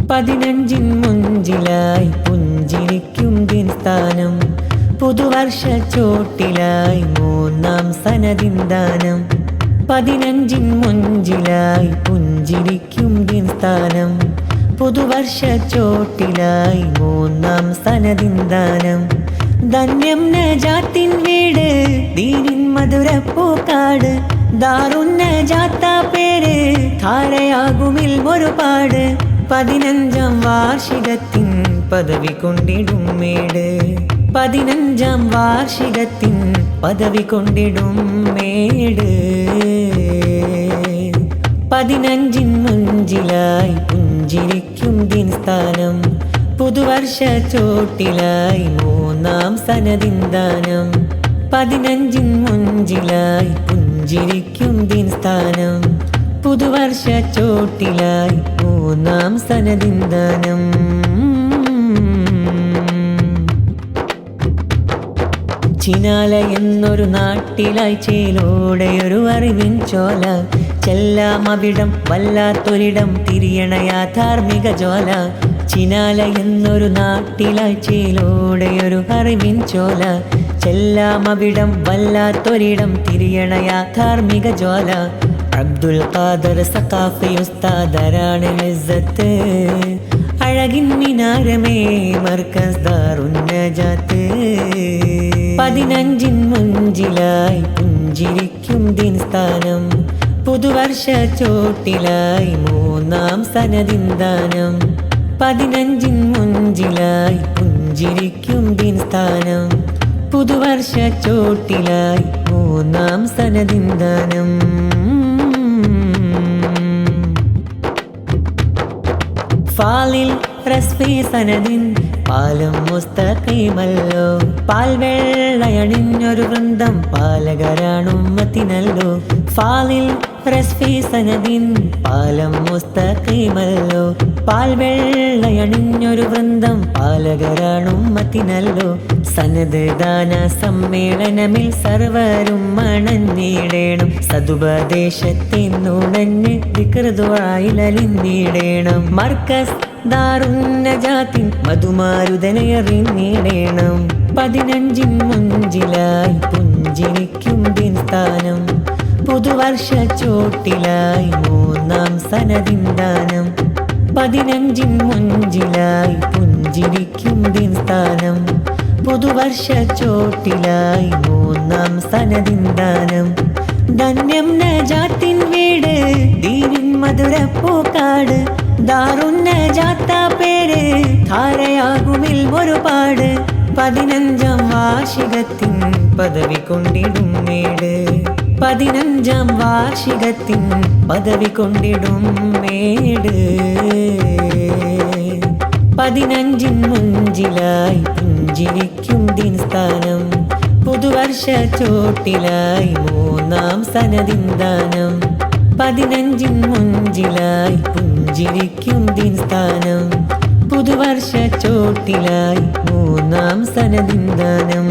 15 മുഞ്ചിലായി പുഞ്ചിരിക്കും ദിൻ സ്ഥാനം പുതുവർഷ ചോട്ടിലായി 3-ാം സനദിൻ ദാനം 15 മുഞ്ചിലായി പുഞ്ചിരിക്കും ദിൻ സ്ഥാനം പുതുവർഷ ചോട്ടിലായി 3-ാം സനദിൻ ദാനം ധന്യം നജാത്തിൻ വീട് ദീനിൻ മധുരപ്പൂക്കാട് ദാറുൻ നജാത്ത പേര് ധാരയാകുമിൽ ഒരുപാട് 15-ാം വാർഷികത്തിൻ പദവി കൊണ്ടിടും മേട് 15-ാം വാർഷികത്തിൻ പദവി കൊണ്ടിടും മേട് 15 മുഞ്ചിലായി പുഞ്ചിരിക്കും ദിൻ സ്ഥാനം പുതുവർഷ ചോട്ടിലായി 3-ാം സനദിൻ ദാനം 15 മുഞ്ചിലായി പുഞ്ചിരിക്കും ദിൻ സ്ഥാനം പുതുവർഷ ചോട്ടിലായി 3-ാം സനദിൻ ദാനം ചിനാല എന്നൊരു നാട്ടിലായി ചേലോടെയൊരു അറിവിൻ ചോല ചെല്ലാം അവിടം വല്ലാത്തൊരിടം തിരിയണ യാഥാർമിക ജ്വാല ചിനാല എന്നൊരു നാട്ടിലായി ചേലോടെയൊരു അറിവിൻ ചോല ചെല്ലാം അവിടം വല്ലാത്തൊരിടം തിരിയണ യാഥാർമിക ജ്വാല അബ്ദുൽ ഖാദർ സഖാഫി ഉസ്താദരാണ് ഇസ്സത്ത് അഴകിൻ മിനാരമേ മർക്കസ് ദാറുൻ നജാത്ത് 15 മുഞ്ചിലായി പുഞ്ചിരിക്കും ദിൻ സ്ഥാനം പുതുവർഷ ചോട്ടിലായി 3-ാം സനദിൻ ദാനം 15 മുഞ്ചിലായി പുഞ്ചിരിക്കും ദിൻ സ്ഥാനം പുതുവർഷ ചോട്ടിലായി 3-ാം സനദിൻ ദാനം ഫാലിൽ റസ്ഫി സനദിൻ പാലം മുസ്തഖീമല്ലോ പാൽവെള്ളയണിഞ്ഞൊരു വൃന്ദം പാലകരാണുമ്മത്തിനല്ലോ ഫാലിൽ റസ്ഫി സനദിൻ പാലം മുസ്തഖീമല്ലോ പാൽവെള്ളയണിഞ്ഞൊരു വൃന്ദം പാലകരാണുമ്മത്തിനല്ലോ സനദ് ദാന സമ്മേളനമിൽ സർവരും മണഞ്ഞിടേണം സതുപദേശത്തെ നുണഞ്ഞ് വികൃതുവായിലലിഞ്ഞിടേണം മർക്കസ് ദാറുൻ നജാത്തിൻ മധുമാരുതനയറിഞ്ഞിടേണം 15 മുഞ്ചിലായി പുഞ്ചിരിക്കും ദിൻ സ്ഥാനം പുതുവർഷ ചോട്ടിലായി 3-ാം സനദിൻ ദാനം 15 മുഞ്ചിലായി പുഞ്ചിരിക്കും ദിൻ സ്ഥാനം പുതുവർഷ ചോട്ടിലായി 3-ാം സനദിൻ ദാനം ധന്യം നജാത്തിൻ വീട് ദീനിൻ മധുരപ്പൂക്കാട് ദാറുൻ നജാത്ത പേര് ധാരയാകുമിൽ ഒരുപാട് 15-ാം വാർഷികത്തിൻ പദവി കൊണ്ടിടും മേട് 15-ാം വാർഷികത്തിൻ പദവി കൊണ്ടിടും മേട് 15 മുഞ്ചിലായി പുഞ്ചിരിക്കും ദിൻ സ്ഥാനം പുതുവർഷ ചോട്ടിലായി 3-ാം സനദിൻ ദാനം 15 മുഞ്ചിലായി പുഞ്ചിരിക്കും ദിൻ സ്ഥാനം പുതുവർഷ ചോട്ടിലായി 3-ാം സനദിൻ ദാനം